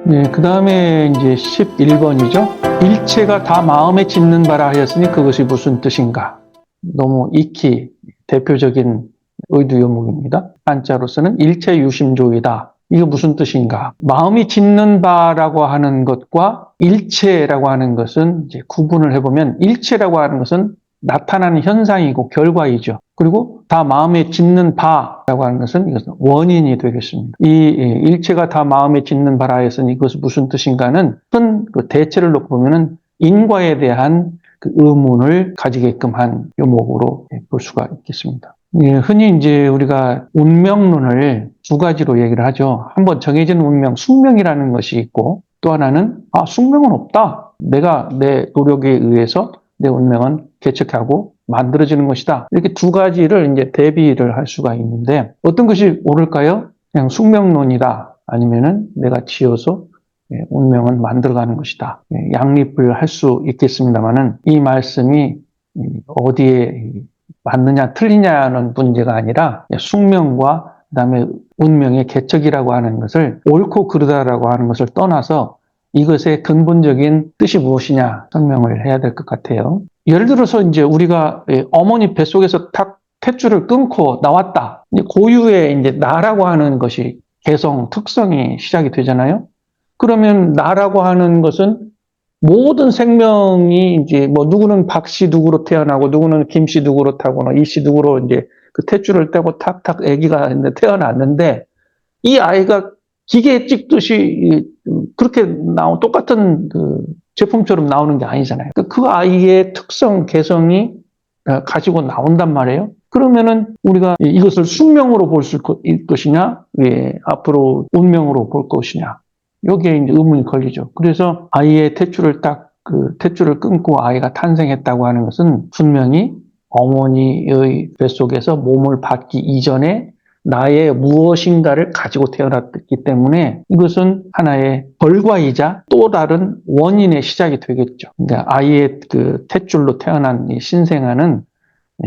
네, 그 다음에 이제 11번이죠. 일체가 다 마음에 짓는 바라 하였으니 그것이 무슨 뜻인가? 너무 익히 대표적인 의두 요목입니다. 한자로서는 일체유심조이다. 이게 무슨 뜻인가? 마음이 짓는 바라고 하는 것과 일체라고 하는 것은 이제 구분을 해보면 일체라고 하는 것은 나타나는 현상이고 결과이죠. 그리고 다 마음에 짓는 바라고 하는 것은 이것은 원인이 되겠습니다. 이 일체가 다 마음에 짓는 바라 했으니 이것은 무슨 뜻인가는 큰 그 대체를 놓고 보면은 인과에 대한 그 의문을 가지게끔 한 요목으로 볼 수가 있겠습니다. 흔히 이제 우리가 운명론을 두 가지로 얘기를 하죠. 한번 정해진 운명, 숙명이라는 것이 있고 또 하나는 숙명은 없다. 내가 내 노력에 의해서 내 운명은 개척하고 만들어지는 것이다. 이렇게 두 가지를 이제 대비를 할 수가 있는데 어떤 것이 옳을까요? 그냥 숙명론이다. 아니면은 내가 지어서 운명은 만들어가는 것이다. 양립을 할 수 있겠습니다만은 이 말씀이 어디에 맞느냐 틀리냐는 문제가 아니라 숙명과 그다음에 운명의 개척이라고 하는 것을 옳고 그르다라고 하는 것을 떠나서 이것의 근본적인 뜻이 무엇이냐 설명을 해야 될 것 같아요. 예를 들어서 이제 우리가 어머니 뱃속에서 탁 탯줄을 끊고 나왔다. 고유의 이제 나라고 하는 것이 개성, 특성이 시작이 되잖아요. 그러면 나라고 하는 것은 모든 생명이 이제 뭐 누구는 박씨 누구로 태어나고 누구는 김씨 누구로 타거나 이씨 누구로 이제 그 탯줄을 떼고 탁탁 아기가 태어났는데 이 아이가 기계에 찍듯이 그렇게 똑같은 그 제품처럼 나오는 게 아니잖아요. 그 아이의 특성, 개성이 가지고 나온단 말이에요. 그러면은 우리가 이것을 숙명으로 볼 것이냐, 앞으로 운명으로 볼 것이냐. 여기에 이제 의문이 걸리죠. 그래서 아이의 탯줄을 끊고 아이가 탄생했다고 하는 것은 분명히 어머니의 뱃속에서 몸을 받기 이전에 나의 무엇인가를 가지고 태어났기 때문에 이것은 하나의 결과이자 또 다른 원인의 시작이 되겠죠. 그러니까 아이의 그 탯줄로 태어난 이 신생아는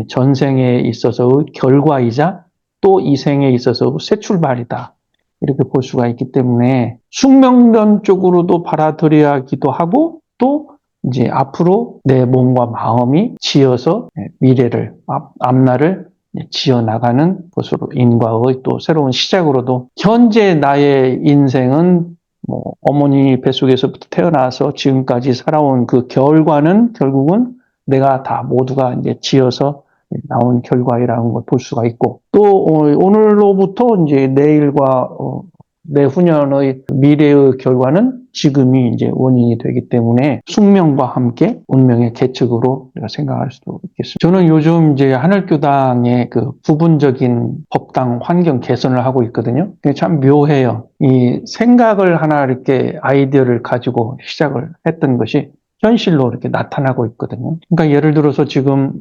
전생에 있어서의 결과이자 또 이 생에 있어서 새 출발이다. 이렇게 볼 수가 있기 때문에 숙명론 쪽으로도 받아들여야 하기도 하고 또 이제 앞으로 내 몸과 마음이 지어서 미래를, 앞날을 지어나가는 것으로 인과의 또 새로운 시작으로도 현재 나의 인생은 뭐 어머니 뱃속에서부터 태어나서 지금까지 살아온 그 결과는 결국은 내가 다 모두가 이제 지어서 나온 결과이라는 걸 볼 수가 있고 또 오늘로부터 이제 내일과 내후년의 미래의 결과는 지금이 이제 원인이 되기 때문에 숙명과 함께 운명의 개척으로 우리가 생각할 수도 있겠습니다. 저는 요즘 이제 하늘교당의 그 부분적인 법당 환경 개선을 하고 있거든요. 참 묘해요. 이 생각을 하나 이렇게 아이디어를 가지고 시작을 했던 것이 현실로 이렇게 나타나고 있거든요. 그러니까 예를 들어서 지금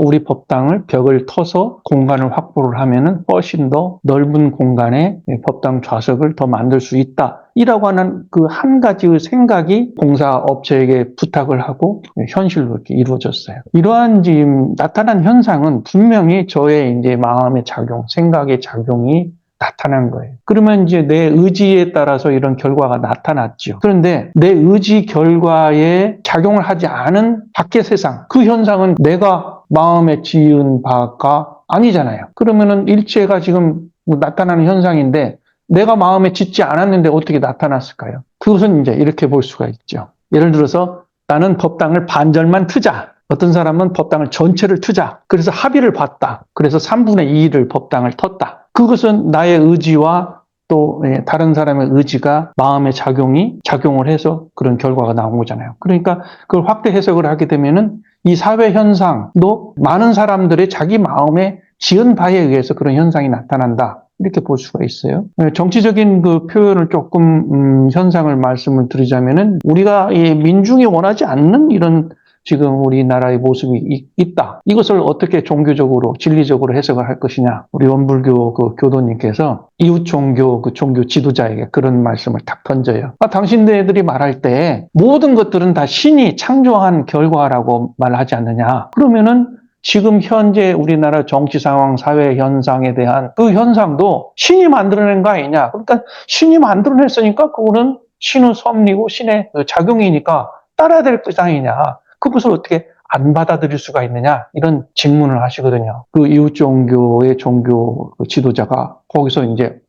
우리 법당을 벽을 터서 공간을 확보를 하면은 훨씬 더 넓은 공간에 법당 좌석을 더 만들 수 있다. 이라고 하는 그 한 가지의 생각이 공사업체에게 부탁을 하고 현실로 이렇게 이루어졌어요. 이러한 지금 나타난 현상은 분명히 저의 이제 마음의 작용, 생각의 작용이 나타난 거예요. 그러면 이제 내 의지에 따라서 이런 결과가 나타났죠. 그런데 내 의지 결과에 작용을 하지 않은 밖의 세상, 그 현상은 내가 마음에 지은 바가 아니잖아요. 그러면은 일체가 지금 나타나는 현상인데 내가 마음에 짓지 않았는데 어떻게 나타났을까요? 그것은 이제 이렇게 볼 수가 있죠. 예를 들어서 나는 법당을 반절만 트자. 어떤 사람은 법당을 전체를 트자. 그래서 합의를 봤다. 그래서 3분의 2를 법당을 텄다. 그것은 나의 의지와 또 다른 사람의 의지가 마음의 작용을 해서 그런 결과가 나온 거잖아요. 그러니까 그걸 확대 해석을 하게 되면은 이 사회 현상도 많은 사람들의 자기 마음에 지은 바에 의해서 그런 현상이 나타난다. 이렇게 볼 수가 있어요. 정치적인 그 표현을 조금 현상을 말씀을 드리자면은 우리가 이 민중이 원하지 않는 이런 지금 우리나라의 모습이 있다. 이것을 어떻게 종교적으로, 진리적으로 해석을 할 것이냐. 우리 원불교 그 교도님께서 이웃 종교, 그 종교 지도자에게 그런 말씀을 딱 던져요. 당신들이 말할 때 모든 것들은 다 신이 창조한 결과라고 말하지 않느냐. 그러면은 지금 현재 우리나라 정치 상황, 사회 현상에 대한 그 현상도 신이 만들어낸 거 아니냐. 그러니까 신이 만들어냈으니까 그거는 신의 섭리고 신의 작용이니까 따라야 될 것이 아니냐. 그것을 어떻게 안 받아들일 수가 있느냐 이런 질문을 하시거든요. 그 이웃 종교의 종교 지도자가 거기서 이제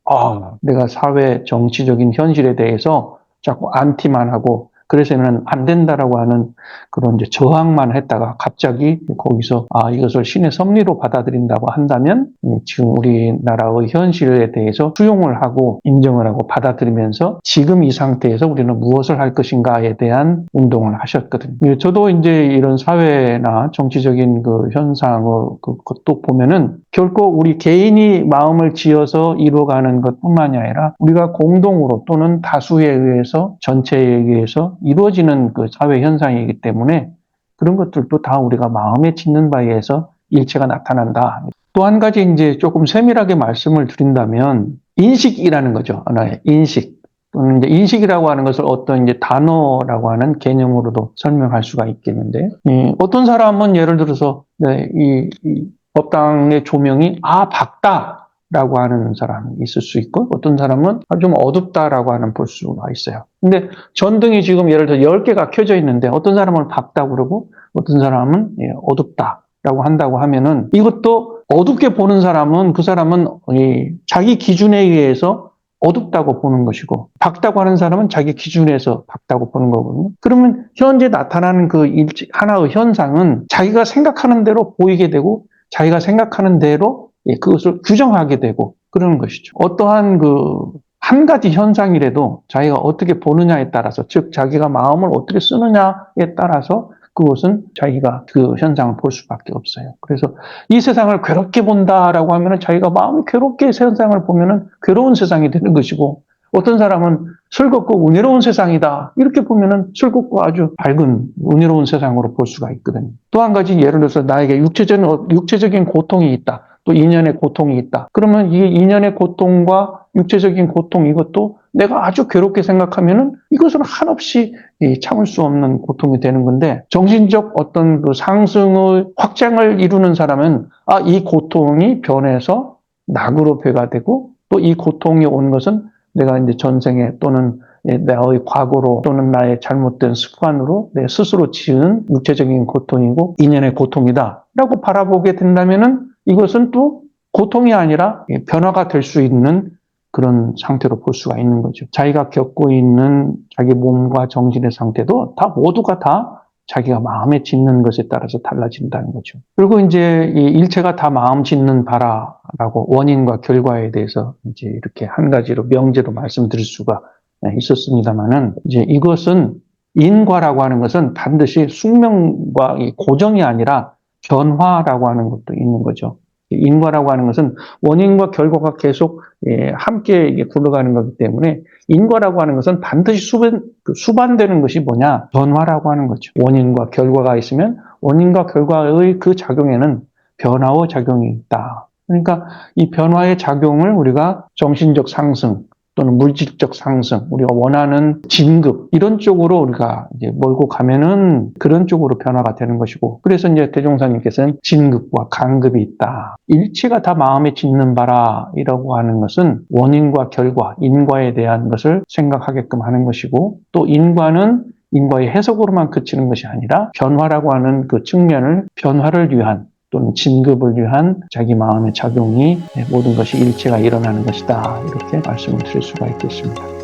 내가 사회 정치적인 현실에 대해서 자꾸 안티만 하고 그래서는 안 된다라고 하는 그런 이제 저항만 했다가 갑자기 거기서 이것을 신의 섭리로 받아들인다고 한다면 지금 우리나라의 현실에 대해서 수용을 하고 인정을 하고 받아들이면서 지금 이 상태에서 우리는 무엇을 할 것인가에 대한 운동을 하셨거든요. 저도 이제 이런 사회나 정치적인 그 현상을 그것도 보면은 결코 우리 개인이 마음을 지어서 이루어가는 것뿐만이 아니라 우리가 공동으로 또는 다수에 의해서 전체에 의해서 이루어지는 그 사회 현상이기 때문에 그런 것들도 다 우리가 마음에 짓는 바에 의해서 일체가 나타난다. 또 한 가지 이제 조금 세밀하게 말씀을 드린다면 인식이라는 거죠. 하나의 인식. 또는 이제 인식이라고 하는 것을 어떤 이제 단어라고 하는 개념으로도 설명할 수가 있겠는데, 어떤 사람은 예를 들어서 이 법당의 조명이 밝다라고 하는 사람이 있을 수 있고 어떤 사람은 좀 어둡다라고 하는 볼 수가 있어요. 근데 전등이 지금 예를 들어 10개가 켜져 있는데 어떤 사람은 밝다고 그러고 어떤 사람은 어둡다라고 한다고 하면은 이것도 어둡게 보는 사람은 그 사람은 자기 기준에 의해서 어둡다고 보는 것이고 밝다고 하는 사람은 자기 기준에서 밝다고 보는 거거든요. 그러면 현재 나타나는 그 하나의 현상은 자기가 생각하는 대로 보이게 되고 자기가 생각하는 대로 그것을 규정하게 되고 그러는 것이죠. 어떠한 한 가지 현상이라도 자기가 어떻게 보느냐에 따라서, 즉 자기가 마음을 어떻게 쓰느냐에 따라서 그것은 자기가 그 현상을 볼 수밖에 없어요. 그래서 이 세상을 괴롭게 본다라고 하면은 자기가 마음이 괴롭게 세상을 보면은 괴로운 세상이 되는 것이고, 어떤 사람은 즐겁고 은혜로운 세상이다 이렇게 보면은 즐겁고 아주 밝은 은혜로운 세상으로 볼 수가 있거든요. 또 한 가지 예를 들어서 나에게 육체적인 고통이 있다, 또 인연의 고통이 있다. 그러면 이 인연의 고통과 육체적인 고통 이것도 내가 아주 괴롭게 생각하면은 이것은 한없이 참을 수 없는 고통이 되는 건데, 정신적 어떤 그 상승의 확장을 이루는 사람은 이 고통이 변해서 낙으로 배가 되고 또 이 고통이 온 것은 내가 이제 전생에 또는 나의 과거로 또는 나의 잘못된 습관으로 내 스스로 지은 육체적인 고통이고 인연의 고통이다라고 바라보게 된다면은 이것은 또 고통이 아니라 변화가 될 수 있는 그런 상태로 볼 수가 있는 거죠. 자기가 겪고 있는 자기 몸과 정신의 상태도 모두가 다 자기가 마음에 짓는 것에 따라서 달라진다는 거죠. 그리고 이제 이 일체가 다 마음 짓는 바라라고 원인과 결과에 대해서 이제 이렇게 한 가지로 명제로 말씀드릴 수가 있었습니다만은 이제 이것은 인과라고 하는 것은 반드시 숙명과 고정이 아니라 변화라고 하는 것도 있는 거죠. 인과라고 하는 것은 원인과 결과가 계속 함께 굴러가는 거기 때문에 인과라고 하는 것은 반드시 수반되는 것이 뭐냐? 변화라고 하는 거죠. 원인과 결과가 있으면 원인과 결과의 그 작용에는 변화의 작용이 있다. 그러니까 이 변화의 작용을 우리가 정신적 상승 또는 물질적 상승, 우리가 원하는 진급 이런 쪽으로 우리가 이제 몰고 가면은 그런 쪽으로 변화가 되는 것이고, 그래서 이제 대종사님께서는 진급과 간급이 있다. 일체가 다 마음에 짓는 바라이라고 하는 것은 원인과 결과, 인과에 대한 것을 생각하게끔 하는 것이고, 또 인과는 인과의 해석으로만 그치는 것이 아니라 변화라고 하는 그 측면을 변화를 위한 또는 진급을 위한 자기 마음의 작용이 모든 것이 일체가 일어나는 것이다. 이렇게 말씀을 드릴 수가 있겠습니다.